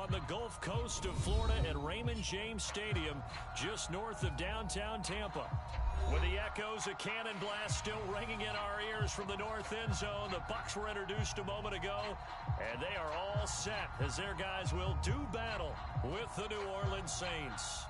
on the Gulf Coast of Florida at Raymond James Stadium, just north of downtown Tampa. With the echoes of cannon blast still ringing in our ears from the north end zone, the Bucs were introduced a moment ago, and they are all set as their guys will do battle with the New Orleans Saints.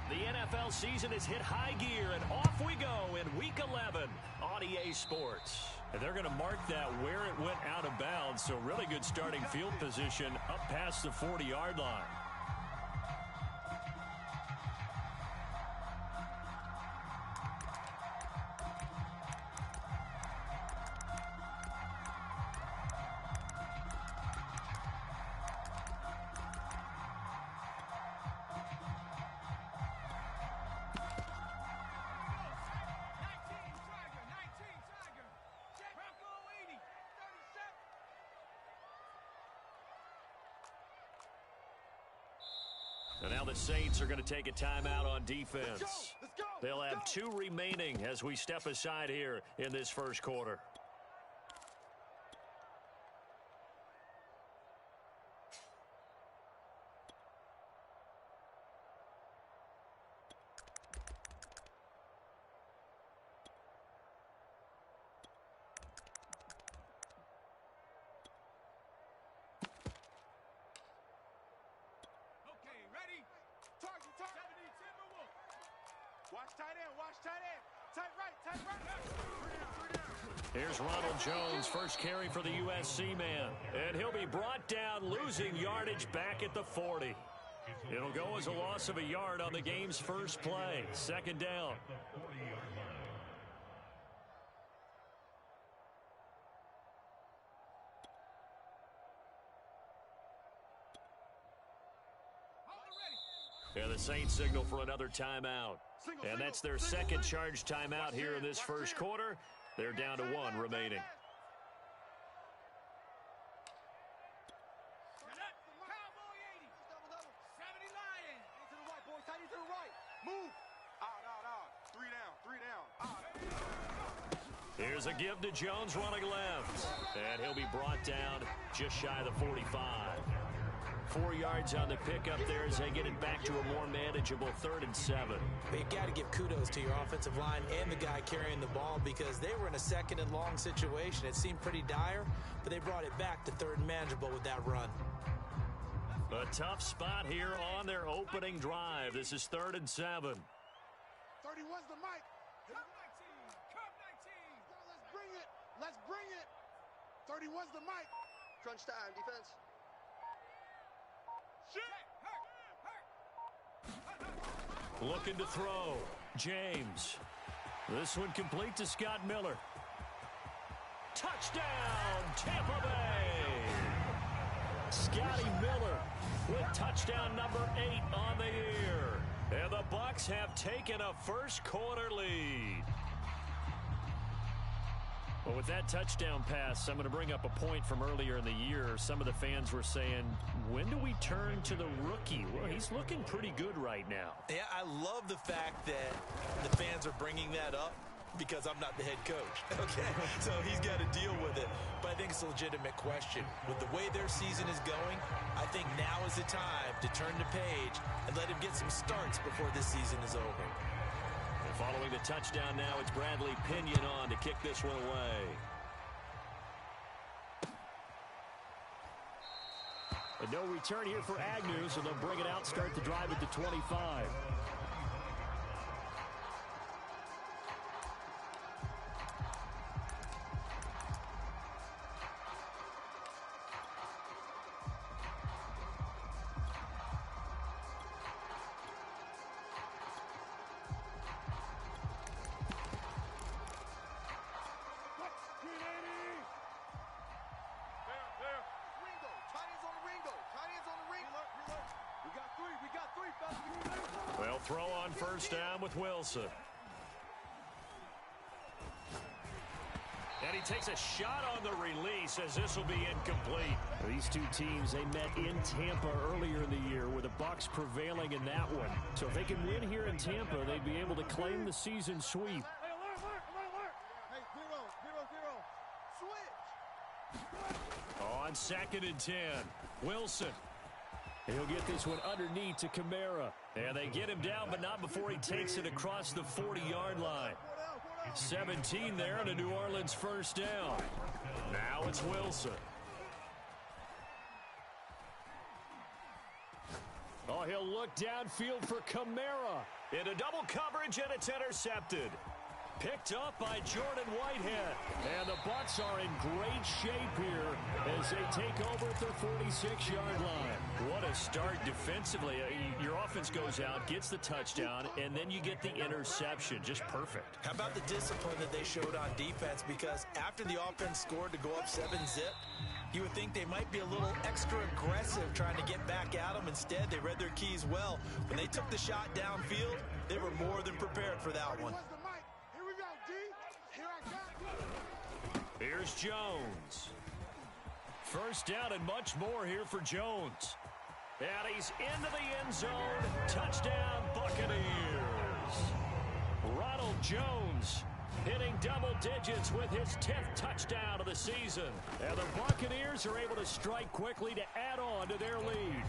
The NFL season has hit high gear, and off we go in Week 11 on EA Sports. And they're going to mark that where it went out of bounds, so really good starting field position up past the 40-yard line. And now the Saints are going to take a timeout on defense. Let's go, They'll have 2 remaining as we step aside here in this first quarter. Here's Ronald Jones, first carry for the USC man. And he'll be brought down, losing yardage back at the 40. It'll go as a loss of a yard on the game's first play. Second down. And the Saints signal for another timeout. And that's their second charge timeout here in this first quarter. They're down to 1 remaining. Here's a give to Jones running left. And he'll be brought down just shy of the 45. 4 yards on the pickup there as they get it back to a more manageable 3rd and 7. But you got to give kudos to your offensive line and the guy carrying the ball because they were in a 2nd and long situation. It seemed pretty dire, but they brought it back to 3rd and manageable with that run. A tough spot here on their opening drive. This is 3rd and 7. 31's the mic. Cup 19. Cup 19. Let's bring it. 31's the mic. Crunch time, defense. Looking to throw. James. This one complete to Scott Miller. Touchdown, Tampa Bay. Scotty Miller with touchdown number 8 on the year. And the Bucs have taken a first quarter lead. Well, with that touchdown pass, I'm going to bring up a point from earlier in the year. Some of the fans were saying, when do we turn to the rookie? Well, he's looking pretty good right now. Yeah, I love the fact that the fans are bringing that up because I'm not the head coach. Okay, so he's got to deal with it. But I think it's a legitimate question. With the way their season is going, I think now is the time to turn the page and let him get some starts before this season is over. Following the touchdown now, it's Bradley Pinion on to kick this one away. And no return here for Agnew, so they'll bring it out, start the drive at the 25. They'll throw on first down with Wilson. And he takes a shot on the release as this will be incomplete. These two teams, they met in Tampa earlier in the year with the Bucs prevailing in that one. So if they can win here in Tampa, they'd be able to claim the season sweep. Hey, zero. Switch. On 2nd and 10, Wilson. He'll get this one underneath to Kamara. And they get him down, but not before he takes it across the 40-yard line. 17 there and a New Orleans first down. Now it's Wilson. Oh, he'll look downfield for Kamara. Into double coverage, and it's intercepted. Picked up by Jordan Whitehead. And the Bucs are in great shape here as they take over at their 46-yard line. What a start defensively. Your offense goes out, gets the touchdown, and then you get the interception. Just perfect. How about the discipline that they showed on defense? Because after the offense scored to go up 7-zip, you would think they might be a little extra aggressive trying to get back at them. Instead, they read their keys well. When they took the shot downfield, they were more than prepared for that one. Here's Jones. First down and much more here for Jones. And he's into the end zone. Touchdown, Buccaneers. Ronald Jones hitting double digits with his 10th touchdown of the season. And the Buccaneers are able to strike quickly to add on to their lead.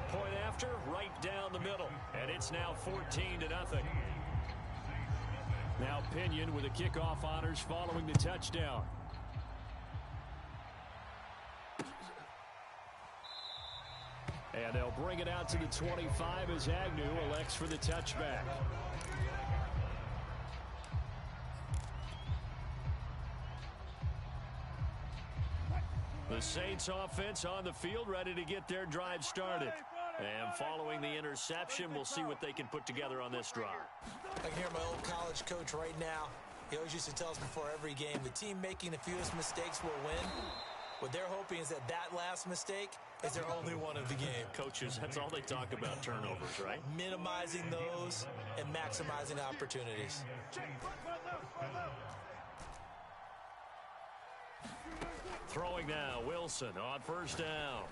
Point after, right down the middle. And it's now 14-0. Now Pinion with the kickoff honors following the touchdown. And they'll bring it out to the 25 as Agnew elects for the touchback. The Saints offense on the field, ready to get their drive started. And following the interception, we'll see what they can put together on this drive. I can hear my old college coach right now. He always used to tell us before every game, the team making the fewest mistakes will win. What they're hoping is that last mistake is their only one of the game. Coaches, that's all they talk about, turnovers, right? Minimizing those and maximizing opportunities. Throwing now, Wilson on first down.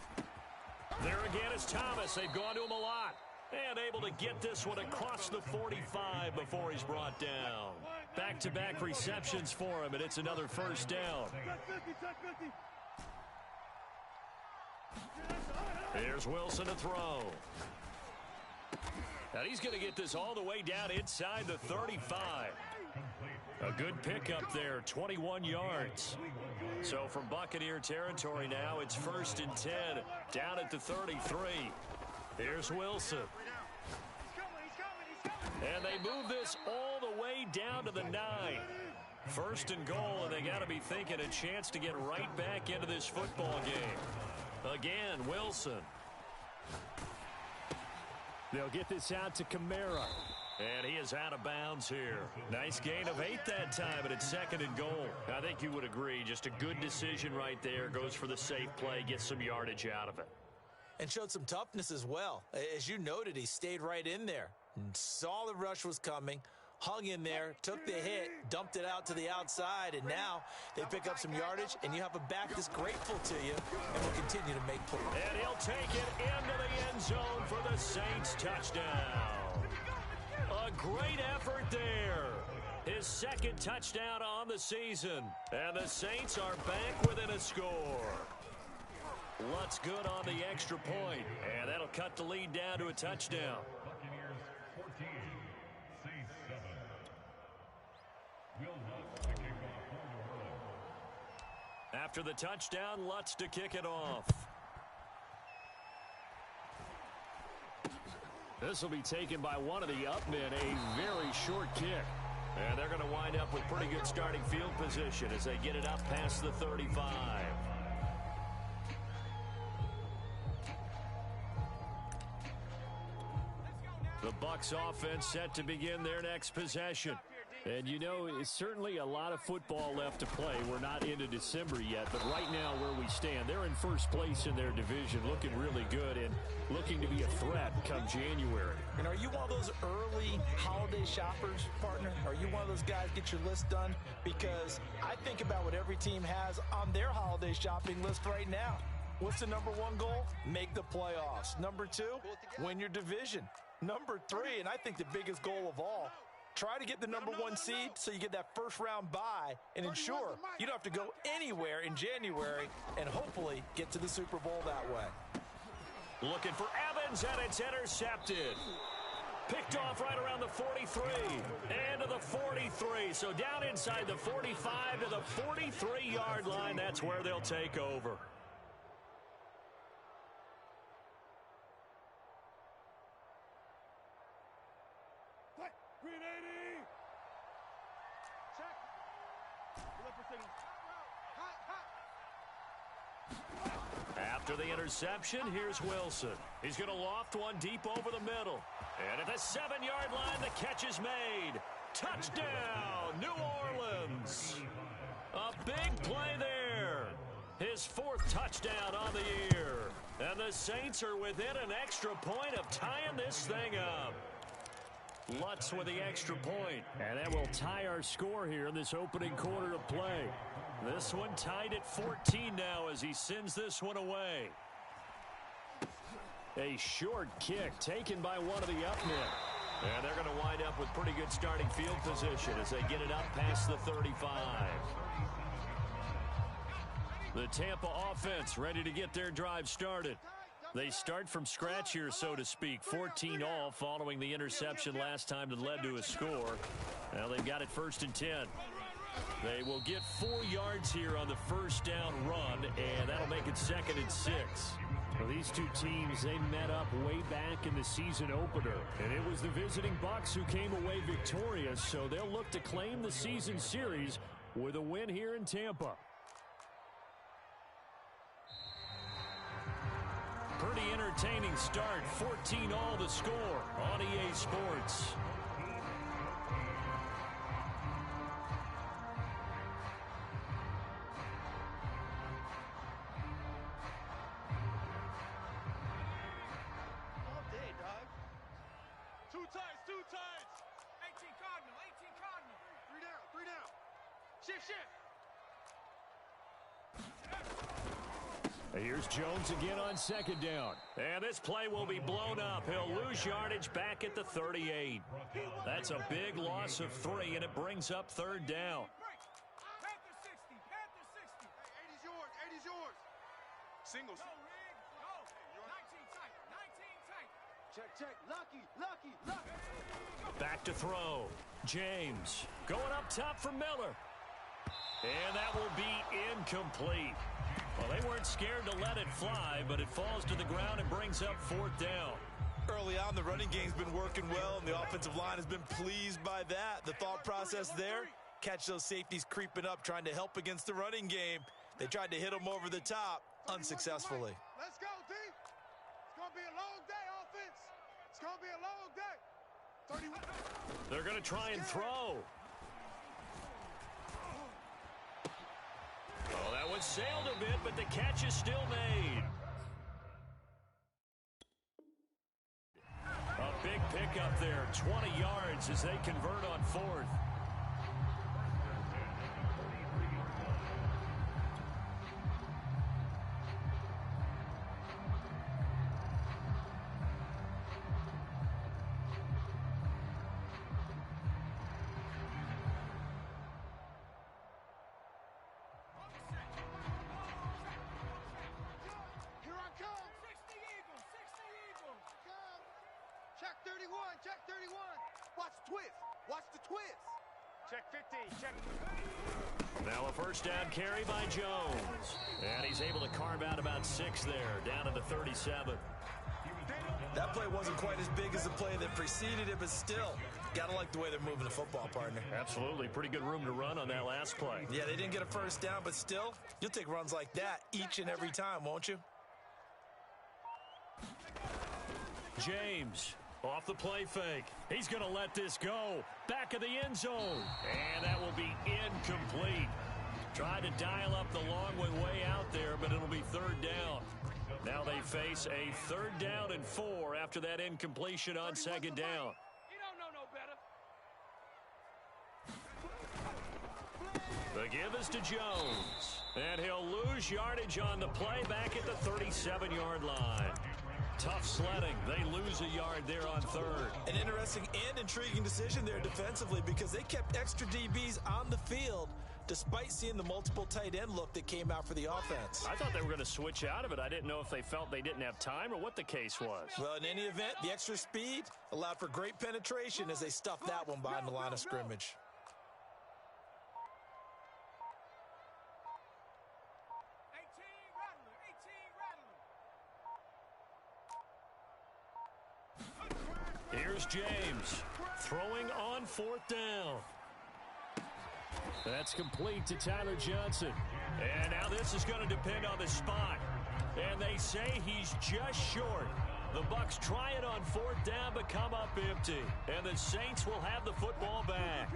There again is Thomas. They've gone to him a lot. And able to get this one across the 45 before he's brought down. Back-to-back receptions for him, and it's another first down. Here's Wilson to throw. And he's going to get this all the way down inside the 35. A good pickup there, 21 yards. So from Buccaneer territory now, it's 1st and 10, down at the 33. Here's Wilson. And they move this all the way down to the 9. 1st and goal, and they got to be thinking a chance to get right back into this football game. Again, Wilson. They'll get this out to Kamara. And he is out of bounds here. Nice gain of 8 that time, but it's 2nd and goal. I think you would agree, just a good decision right there. Goes for the safe play, gets some yardage out of it. And showed some toughness as well. As you noted, he stayed right in there. Saw the rush was coming, hung in there, took the hit, dumped it out to the outside, and now they pick up some yardage, and you have a back that's grateful to you and will continue to make plays. And he'll take it into the end zone for the Saints touchdown. A great effort there. His 2nd touchdown on the season. And the Saints are back within a score. Lutz good on the extra point. And that'll cut the lead down to a touchdown. After the touchdown, Lutz to kick it off. This will be taken by one of the up men, a very short kick. And they're going to wind up with pretty good starting field position as they get it up past the 35. The Bucs offense set to begin their next possession. And, you know, it's certainly a lot of football left to play. We're not into December yet, but right now where we stand, they're in first place in their division, looking really good and looking to be a threat come January. And are you one of those early holiday shoppers, partner? Are you one of those guys get your list done? Because I think about what every team has on their holiday shopping list right now. What's the number one goal? Make the playoffs. Number two, win your division. Number three, and I think the biggest goal of all, try to get the number one seed so you get that first round bye and ensure you don't have to go anywhere in January and hopefully get to the Super Bowl that way. Looking for Evans, and it's intercepted. Picked off right around the 43 and to the 43. So down inside the 45 to the 43-yard line. That's where they'll take over. Green 80. Check. Look for signals. After the interception, here's Wilson. He's going to loft one deep over the middle. And at the 7-yard line, the catch is made. Touchdown, New Orleans. A big play there. His 4th touchdown on the year. And the Saints are within an extra point of tying this thing up. Lutz with the extra point. And that will tie our score here in this opening quarter of play. This one tied at 14 now as he sends this one away. A short kick taken by one of the up men. And they're going to wind up with pretty good starting field position as they get it up past the 35. The Tampa offense ready to get their drive started. They start from scratch here, so to speak. 14-all following the interception last time that led to a score. Now they've got it 1st and 10. They will get 4 yards here on the first down run, and that'll make it 2nd and 6. Well, these two teams, they met up way back in the season opener, and it was the visiting Bucs who came away victorious, so they'll look to claim the season series with a win here in Tampa. Pretty entertaining start. 14-all the score on EA Sports. All day, dog. Two tights. 18 Cardinal. 3 down. Shift. Here's Jones again on 2nd down. And this play will be blown up. He'll lose yardage back at the 38. That's a big loss of 3, and it brings up 3rd down. Panther 60. 80's yours. Singles. Go, Rig. Go. 19 tight. Check. Lucky. Back to throw. James going up top for Miller. And that will be incomplete. Well, they weren't scared to let it fly, but it falls to the ground and brings up 4th down. Early on, the running game's been working well, and the offensive line has been pleased by that. The thought process there, catch those safeties creeping up, trying to help against the running game. They tried to hit them over the top, unsuccessfully. Let's go, D. It's going to be a long day, offense. It's going to be a long day. 31. They're going to try and throw. Oh, that one sailed a bit, but the catch is still made. A big pickup there, 20 yards as they convert on 4th. Watch the twist. Check 15. Check. Now a first down carry by Jones. And he's able to carve out about 6 there, down to the 37. That play wasn't quite as big as the play that preceded it, but still, gotta like the way they're moving the football, partner. Absolutely. Pretty good room to run on that last play. Yeah, they didn't get a first down, but still, you'll take runs like that each and every time, won't you? James Off the play fake. He's going to let this go. Back of the end zone. And that will be incomplete. Tried to dial up the long way out there, but it'll be third down. Now they face a 3rd down and 4 after that incompletion on 2nd down. You don't know no better. The give is to Jones. And he'll lose yardage on the play back at the 37-yard line. Tough sledding. They lose a yard there on 3rd. An interesting and intriguing decision there defensively because they kept extra DBs on the field despite seeing the multiple tight end look that came out for the offense. I thought they were going to switch out of it. I didn't know if they felt they didn't have time or what the case was. Well, in any event, the extra speed allowed for great penetration as they stuffed that one behind the line of scrimmage. Here's James throwing on 4th down. That's complete to Tyler Johnson. And now this is going to depend on the spot. And they say he's just short. The Bucs try it on 4th down but come up empty. And the Saints will have the football back.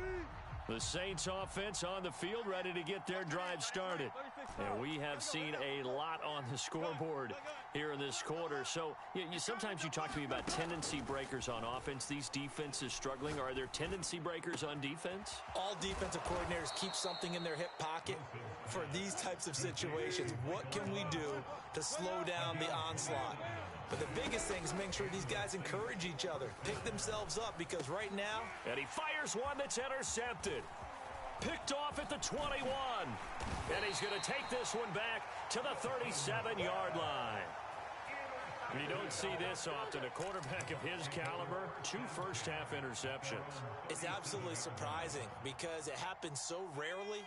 The Saints offense on the field ready to get their drive started. And we have seen a lot on the scoreboard here in this quarter. So sometimes you talk to me about tendency breakers on offense. These defenses struggling. Are there tendency breakers on defense? All defensive coordinators keep something in their hip pocket for these types of situations. What can we do to slow down the onslaught? But the biggest thing is making sure these guys encourage each other, pick themselves up, because right now... And he fires one that's intercepted. Picked off at the 21. And he's going to take this one back to the 37-yard line. You don't see this often. A quarterback of his caliber, 2 first-half interceptions. It's absolutely surprising because it happens so rarely.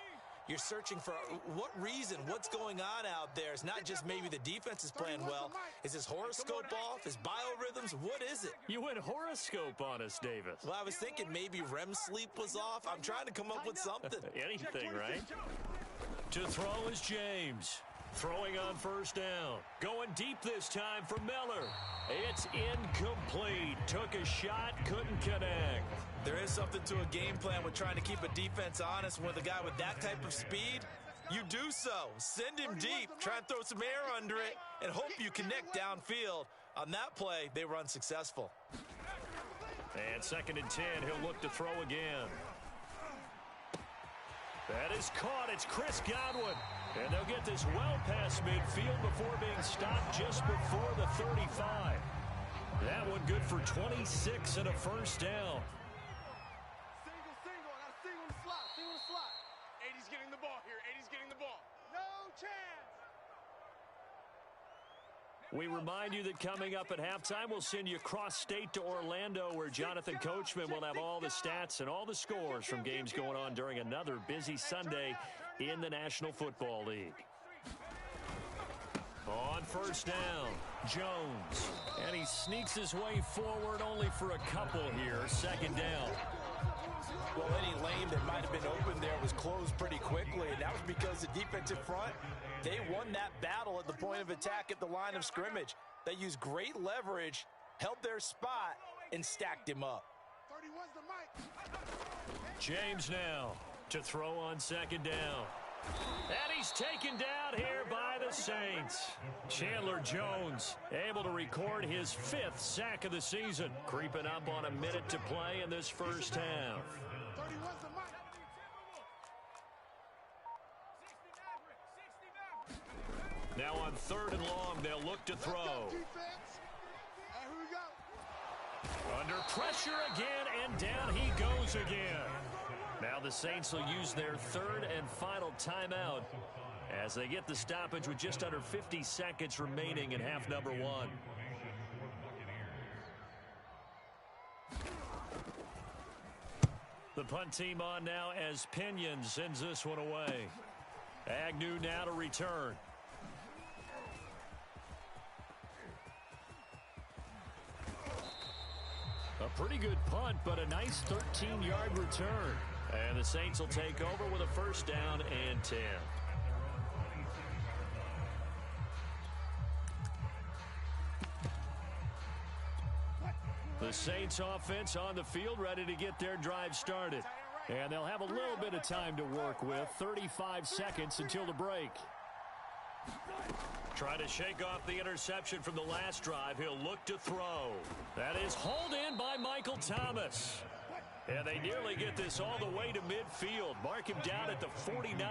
You're searching for what reason, what's going on out there. It's not just maybe the defense is playing well. Is his horoscope off? His biorhythms? What is it? You went horoscope on us, Davis. Well, I was thinking maybe REM sleep was off. I'm trying to come up with something. Anything, right? To throw is James. Throwing on 1st down. Going deep this time for Miller. It's incomplete. Took a shot, couldn't connect. There is something to a game plan with trying to keep a defense honest. With a guy with that type of speed, you do so. Send him deep. Try and throw some air under it and hope you connect downfield. On that play, they were unsuccessful. And 2nd and 10, he'll look to throw again. That is caught. It's Chris Godwin. And they'll get this well past midfield before being stopped just before the 35. That one good for 26 and a 1st down. Single, and I single the slot. 80's getting the ball here. 80's getting the ball. No chance. We remind you that coming up at halftime, we'll send you cross-state to Orlando, where Jonathan Coachman will have all the stats and all the scores from games going on during another busy Sunday in the National Football League. On 1st down, Jones. And he sneaks his way forward only for a couple here. 2nd down. Well, any lane that might have been open there was closed pretty quickly, and that was because the defensive front, they won that battle at the point of attack at the line of scrimmage. They used great leverage, held their spot, and stacked him up. 31's the mic. James now to throw on 2nd down. And he's taken down here by the Saints. Chandler Jones able to record his 5th sack of the season. Creeping up on a minute to play in this first half. 31's the mic. Now on 3rd and long, they'll look to throw. Defense. And here we go. Under pressure again, and down he goes again. Now the Saints will use their 3rd and final timeout as they get the stoppage with just under 50 seconds remaining in half number 1. The punt team on now as Pinion sends this one away. Agnew now to return. A pretty good punt, but a nice 13-yard return. And the Saints will take over with a 1st down and 10. The The Saints offense on the field, ready to get their drive started. And they'll have a little bit of time to work with, 35 seconds until the break. Trying to shake off the interception from the last drive. He'll look to throw. That is hauled in by Michael Thomas. And they nearly get this all the way to midfield. Mark him down at the 49.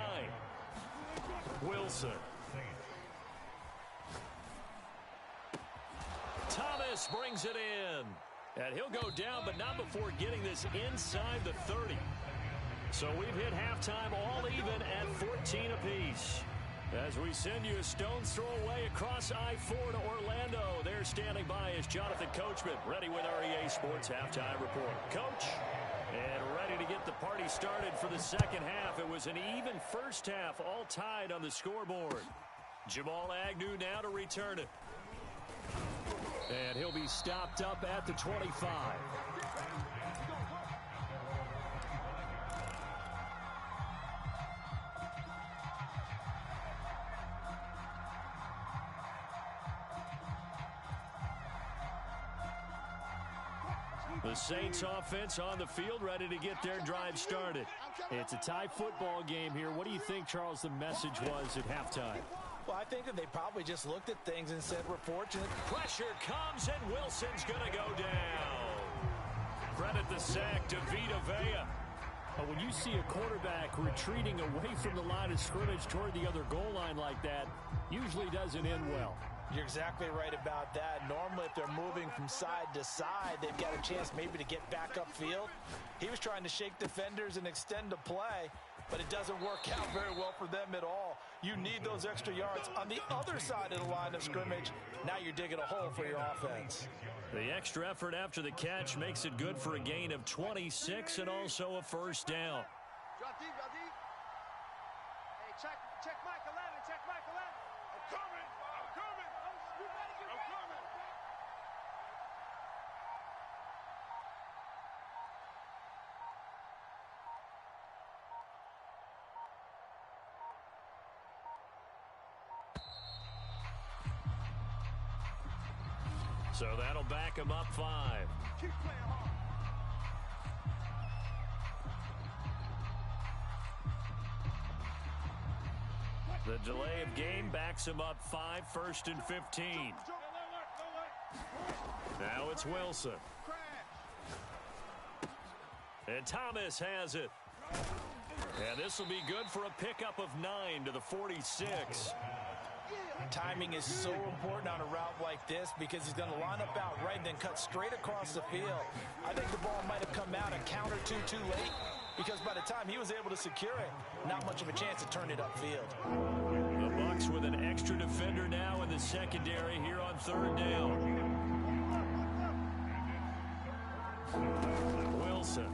Wilson. Thomas brings it in. And he'll go down, but not before getting this inside the 30. So we've hit halftime all even at 14 apiece. As we send you a stone's throw away across I-4 to Orlando. There standing by is Jonathan Coachman, ready with our EA Sports Halftime Report. Coach, and ready to get the party started for the second half. It was an even first half, all tied on the scoreboard. Jamal Agnew now to return it. And he'll be stopped up at the 25. The Saints offense on the field, ready to get their drive started. It's a tie football game here. What do you think, Charles, the message was at halftime? Well, I think that they probably just looked at things and said, we're fortunate. Pressure comes, and Wilson's going to go down. Credit the sack to Vita Vea. When you see a quarterback retreating away from the line of scrimmage toward the other goal line like that, usually doesn't end well. You're exactly right about that. Normally, if they're moving from side to side, they've got a chance maybe to get back upfield. He was trying to shake defenders and extend the play, but it doesn't work out very well for them at all. You need those extra yards on the other side of the line of scrimmage. Now you're digging a hole for your offense. The extra effort after the catch makes it good for a gain of 26 and also a first down. Drop deep, drop deep. Hey, check Mike 11, check Mike 11. I'm coming, I'm coming. You better get ready. I'm coming. So that'll back him up 5. Keep playing hard. The delay of game backs him up 5, 1st and 15. Now it's Wilson. And Thomas has it. And this will be good for a pickup of 9 to the 46. Timing is so important on a route like this because he's going to line up out right and then cut straight across the field. I think the ball might have come out a count or two too late because by the time he was able to secure it, not much of a chance to turn it upfield. The Bucs with an extra defender now in the secondary here on 3rd down. Wilson.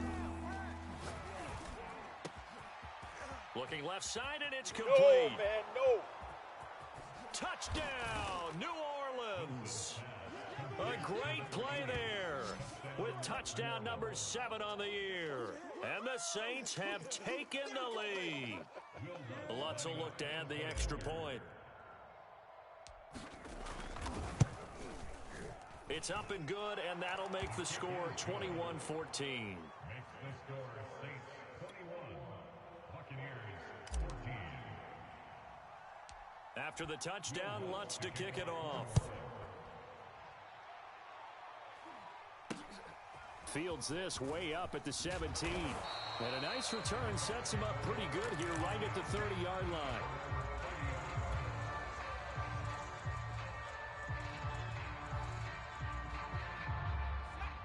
Looking left side, and it's complete. No, man, no. Touchdown, New Orleans. A great play there with touchdown number 7 on the year. And the Saints have taken the lead. Lutz will look to add the extra point. It's up and good, and that'll make the score 21-14. After the touchdown, Lutz to kick it off. Fields this way up at the 17. And a nice return sets him up pretty good here right at the 30-yard line.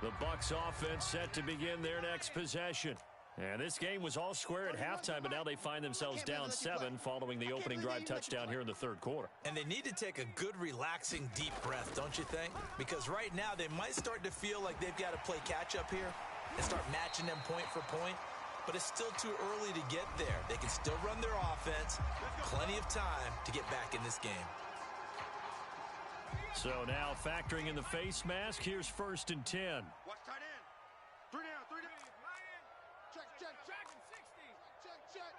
The Bucs offense set to begin their next possession. And this game was all square at halftime, but now they find themselves down 7 following the opening drive touchdown here in the 3rd quarter. And they need to take a good, relaxing, deep breath, don't you think? Because right now they might start to feel like they've got to play catch-up here and start matching them point for point. But it's still too early to get there. They can still run their offense. Plenty of time to get back in this game. So now factoring in the face mask, here's 1st and 10. Watch tight end. 3 down, 3 down. Check, check, check. 60. Check, check.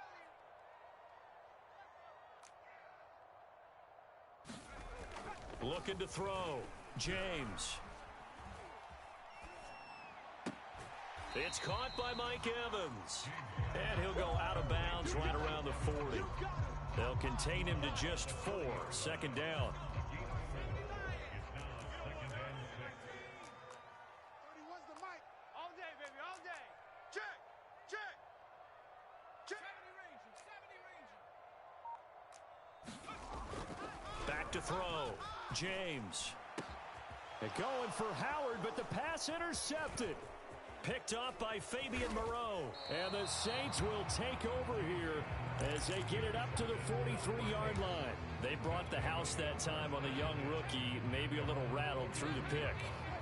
Looking to throw. James. It's caught by Mike Evans. And he'll go out of bounds right around the 40. They'll contain him to just 4. Second down. 31's the mic. All day, baby, all day. Check, check, check. 70 range. Back to throw. James. They're going for Howard, but the pass intercepted. Picked off by Fabian Moreau. And the Saints will take over here as they get it up to the 43-yard line. They brought the house that time on the young rookie, maybe a little rattled through the pick.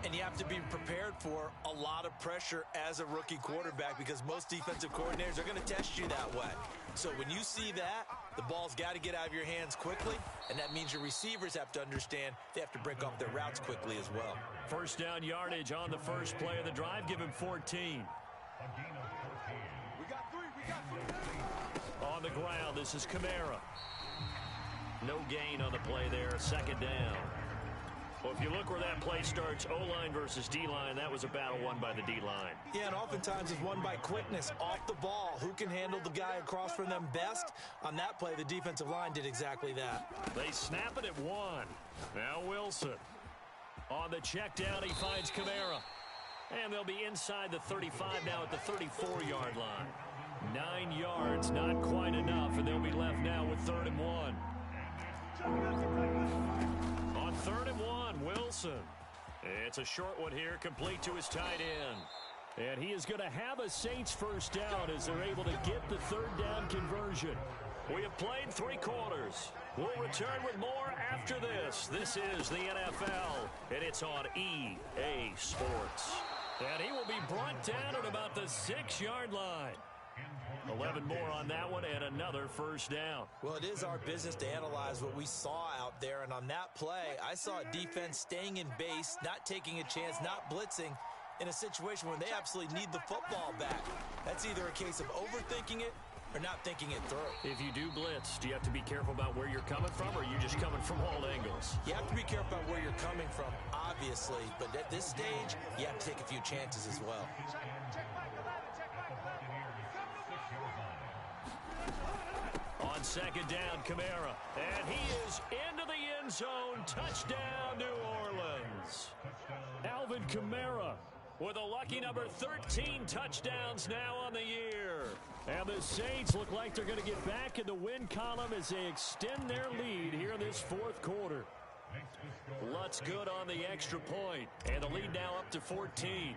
And you have to be prepared for a lot of pressure as a rookie quarterback because most defensive coordinators are going to test you that way. So when you see that, the ball's got to get out of your hands quickly, and that means your receivers have to understand they have to break off their routes quickly as well. First down yardage on the first play of the drive. Give him 14. We got three. On the ground, this is Kamara. No gain on the play there. Second down. Well, if you look where that play starts, O-line versus D-line, that was a battle won by the D-line. Yeah, and oftentimes it's won by quickness off the ball. Who can handle the guy across from them best? On that play, the defensive line did exactly that. They snap it at 1. Now Wilson. On the check down, he finds Kamara. And they'll be inside the 35 now at the 34-yard line. 9 yards, not quite enough, and they'll be left now with 3rd and 1. On 3rd and 1, Wilson. It's a short one here, complete to his tight end. And he is going to have a Saints first down as they're able to get the 3rd down conversion. We have played 3 quarters. We'll return with more after this. This is the NFL, and it's on EA Sports. And he will be brought down at about the 6-yard line. 11 more on that one and another first down. Well, it is our business to analyze what we saw out there, and on that play, I saw a defense staying in base, not taking a chance, not blitzing in a situation where they absolutely need the football back. That's either a case of overthinking it or not thinking it through. If you do blitz, do you have to be careful about where you're coming from, or are you just coming from all angles? You have to be careful about where you're coming from, obviously, but at this stage, you have to take a few chances as well. On second down, Kamara. And he is into the end zone. Touchdown, New Orleans. Alvin Kamara with a lucky number 13 touchdowns now on the year. And the Saints look like they're going to get back in the win column as they extend their lead here in this 4th quarter. Lutz good on the extra point. And the lead now up to 14.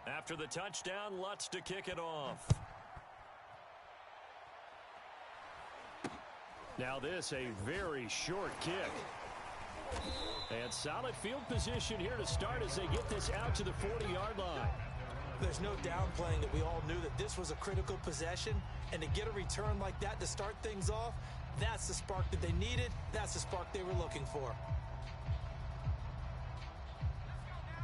After the touchdown, Lutz to kick it off. Now this, a very short kick. And solid field position here to start as they get this out to the 40-yard line. There's no downplaying that we all knew that this was a critical possession, and to get a return like that to start things off, that's the spark that they needed. That's the spark they were looking for.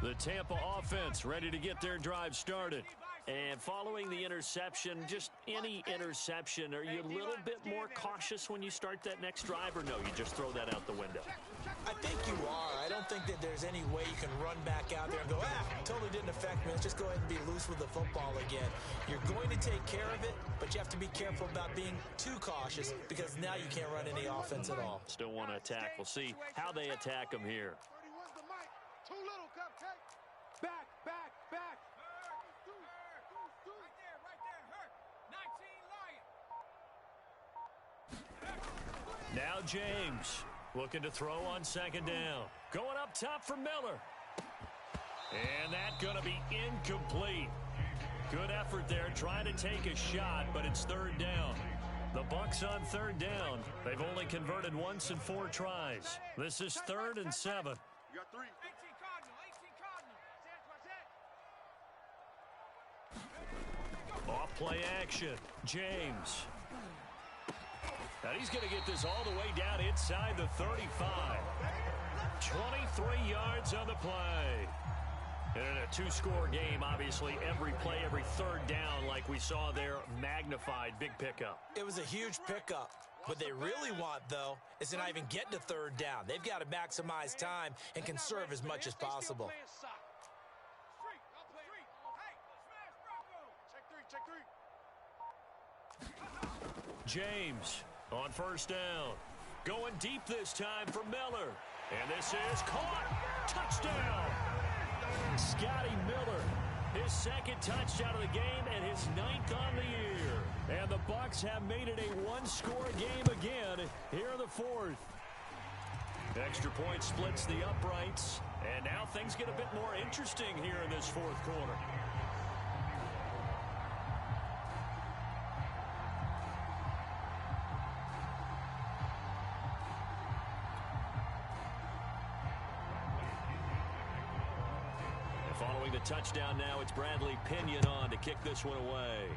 The Tampa offense ready to get their drive started. And following the interception, just any interception, are you a little bit more cautious when you start that next drive, or no, you just throw that out the window? I think you are. I don't think that there's any way you can run back out there and go, totally didn't affect me. Let's just go ahead and be loose with the football again. You're going to take care of it, but you have to be careful about being too cautious because now you can't run any offense at all. Still want to attack. We'll see how they attack them here. 31's the mic. Too little, cupcake. Back, back, back. Now James looking to throw on second down. Going up top for Miller. And that's going to be incomplete. Good effort there trying to take a shot, but it's 3rd down. The Bucs on 3rd down. They've only converted once in 4 tries. This is 3rd and 7. You got 3. 18 Cardinal. Off play action. James. And he's going to get this all the way down inside the 35. 23 yards on the play. And in a 2-score game, obviously, every play, every 3rd down, like we saw there, magnified, big pickup. It was a huge pickup. What they really want, though, is to not even get to 3rd down. They've got to maximize time and conserve as much as possible. James on first down. Going deep this time for Miller. And this is caught. Touchdown. Scotty Miller. His second touchdown of the game and his 9th on the year. And the Bucs have made it a one-score game again here in the 4th. Extra point splits the uprights. And now things get a bit more interesting here in this 4th quarter. Following the touchdown now, it's Bradley Pinion on to kick this one away.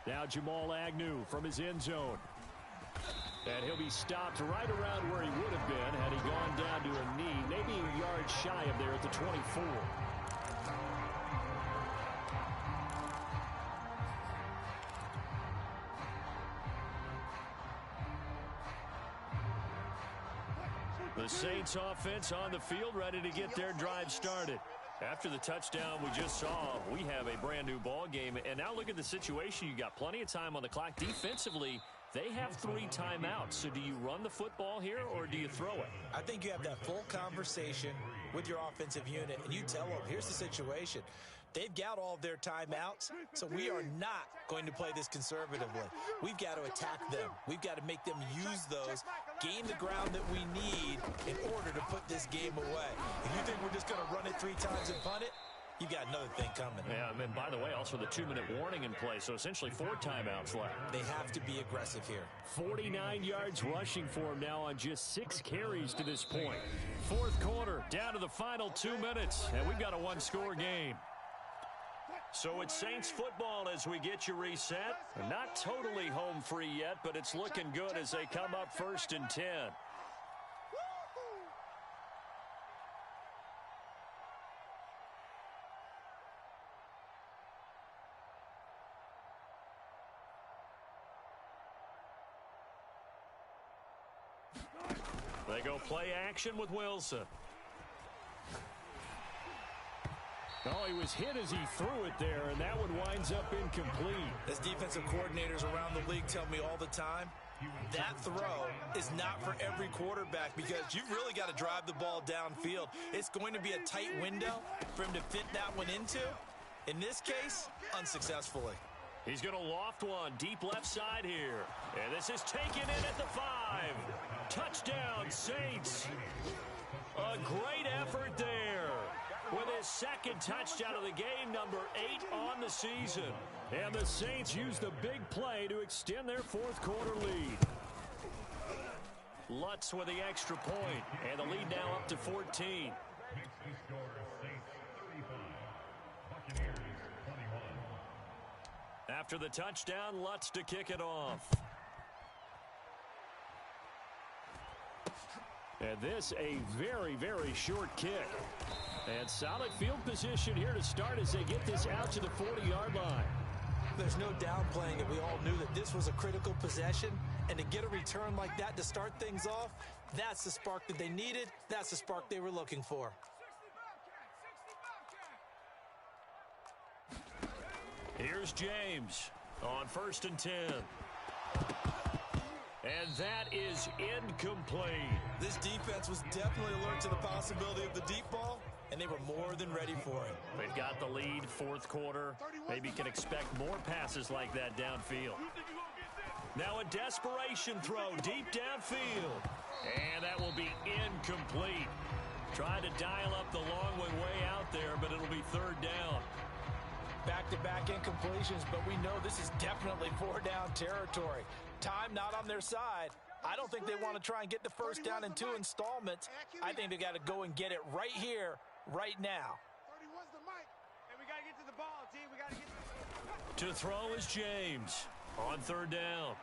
Now Jamal Agnew from his end zone. And he'll be stopped right around where he would have been had he gone down to a knee, maybe a yard shy of there at the 24. The Saints offense on the field, ready to get their drive started. After the touchdown we just saw, we have a brand new ball game. And now look at the situation. You got plenty of time on the clock. Defensively, they have 3 timeouts. So do you run the football here or do you throw it? I think you have that full conversation with your offensive unit, and you tell them, here's the situation. They've got all of their timeouts, so we are not going to play this conservatively. We've got to attack them. We've got to make them use those, gain the ground that we need in order to put this game away. If you think we're just going to run it 3 times and punt it, you've got another thing coming. Yeah, and by the way, also the 2-minute warning in play, so essentially 4 timeouts left. They have to be aggressive here. 49 yards rushing for him now on just 6 carries to this point. 4th quarter, down to the final 2 minutes, and we've got a one-score game. So it's Saints football as we get you reset. Not totally home free yet, but it's looking good as they come up 1st and 10. They go play action with Wilson. Oh, he was hit as he threw it there, and that one winds up incomplete. As defensive coordinators around the league tell me all the time, that throw is not for every quarterback because you've really got to drive the ball downfield. It's going to be a tight window for him to fit that one into. In this case, unsuccessfully. He's going to loft one deep left side here. And this is taken in at the 5. Touchdown, Saints. A great effort there. With his second touchdown of the game, number 8 on the season. And the Saints use the big play to extend their 4th quarter lead. Lutz with the extra point, and the lead now up to 14. After the touchdown, Lutz to kick it off. And this a very, very short kick. And solid field position here to start as they get this out to the 40-yard line. There's no downplaying it. We all knew that this was a critical possession. And to get a return like that to start things off, that's the spark that they needed. That's the spark they were looking for. Here's James on 1st and 10. And that is incomplete. This defense was definitely alert to the possibility of the deep ball, and they were more than ready for it. They've got the lead, 4th quarter. Maybe you can expect more passes like that downfield. Now a desperation throw deep downfield. And that will be incomplete. Trying to dial up the long one way out there, but it'll be 3rd down. Back-to-back incompletions, but we know this is definitely 4-down territory. Time not on their side. I don't think they want to try and get the 1st down in 2 installments. I think they got to go and get it right here, right now. 31's the mic. And we got to get to the ball, T. We got to get to throw is James on 3rd down.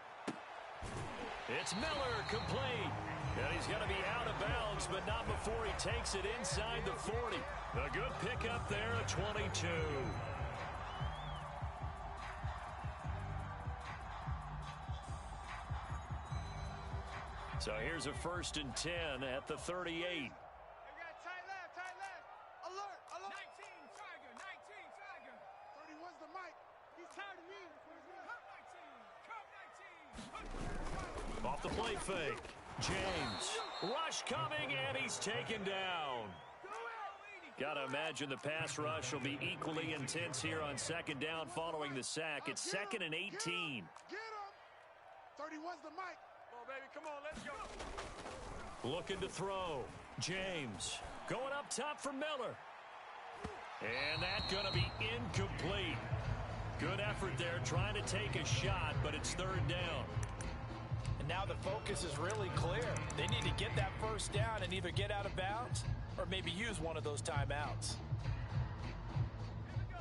It's Miller, complete. And he's going to be out of bounds, but not before he takes it inside the 40. A good pickup there at 22. So here's a 1st and 10 at the 38. We got tight left, tight left. Alert, alert. 19, Tiger, Off the play fake. James. Rush coming, and he's taken down. Got to imagine the pass rush will be equally intense here on second down following the sack. It's 2nd and 18. Get him. 31's the mic. Come on, baby. Come on, let's go. Looking to throw. James going up top for Miller. And that's going to be incomplete. Good effort there trying to take a shot, but it's 3rd down. And now the focus is really clear. They need to get that first down and either get out of bounds or maybe use one of those timeouts.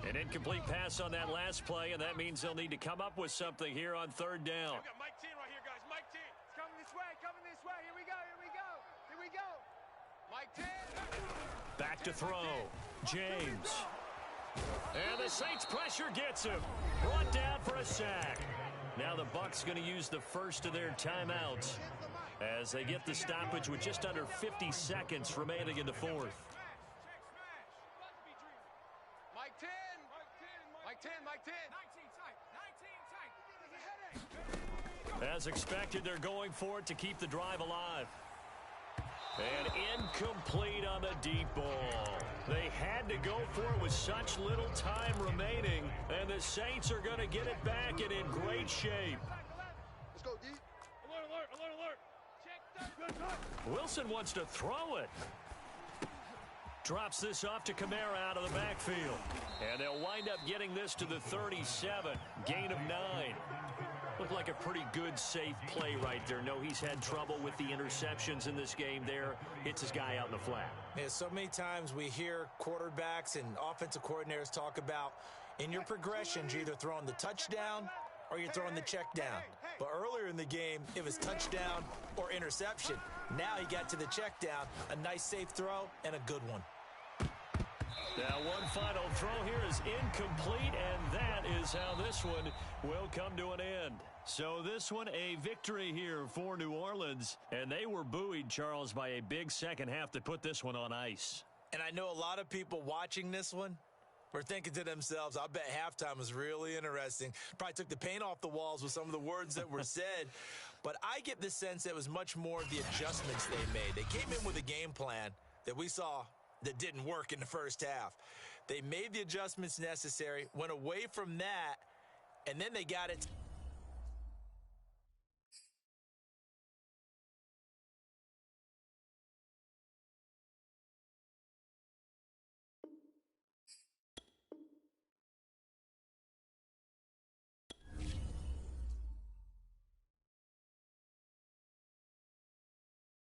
An incomplete pass on that last play, and that means they'll need to come up with something here on 3rd down. We got Mike 10 right here, guys. Mike 10. It's coming this way, coming this way. Here we go, here we go. Here we go. Mike 10. Back to throw. James. And the Saints pressure gets him. Brought down for a sack. Now the Bucs going to use the first of their timeouts as they get the stoppage with just under 50 seconds remaining in the 4th. Mike 10. Mike 10. Mike 10. 19 tight. As expected, they're going for it to keep the drive alive. And incomplete on the deep ball. They had to go for it with such little time remaining, and the Saints are going to get it back and in great shape. Let's go, D. Alert, alert, alert, alert. Check. Wilson wants to throw it. Drops this off to Kamara out of the backfield. And they'll wind up getting this to the 37. Gain of 9. Looked like a pretty good, safe play right there. No, he's had trouble with the interceptions in this game there. Hits his guy out in the flat. Yeah, so many times we hear quarterbacks and offensive coordinators talk about in your progressions, you're either throwing the touchdown or you're throwing the check down. But earlier in the game, it was touchdown or interception. Now he got to the check down, a nice safe throw and a good one. Now one final throw here is incomplete, and that is how this one will come to an end. So this one a victory here for New Orleans, and they were buoyed, Charles, by a big second half to put this one on ice. And I know a lot of people watching this one were thinking to themselves, I bet halftime was really interesting. Probably took the paint off the walls with some of the words that were said. But I get the sense it was much more of the adjustments they made. They came in with a game plan that we saw that didn't work in the first half. They made the adjustments necessary, went away from that, and then they got it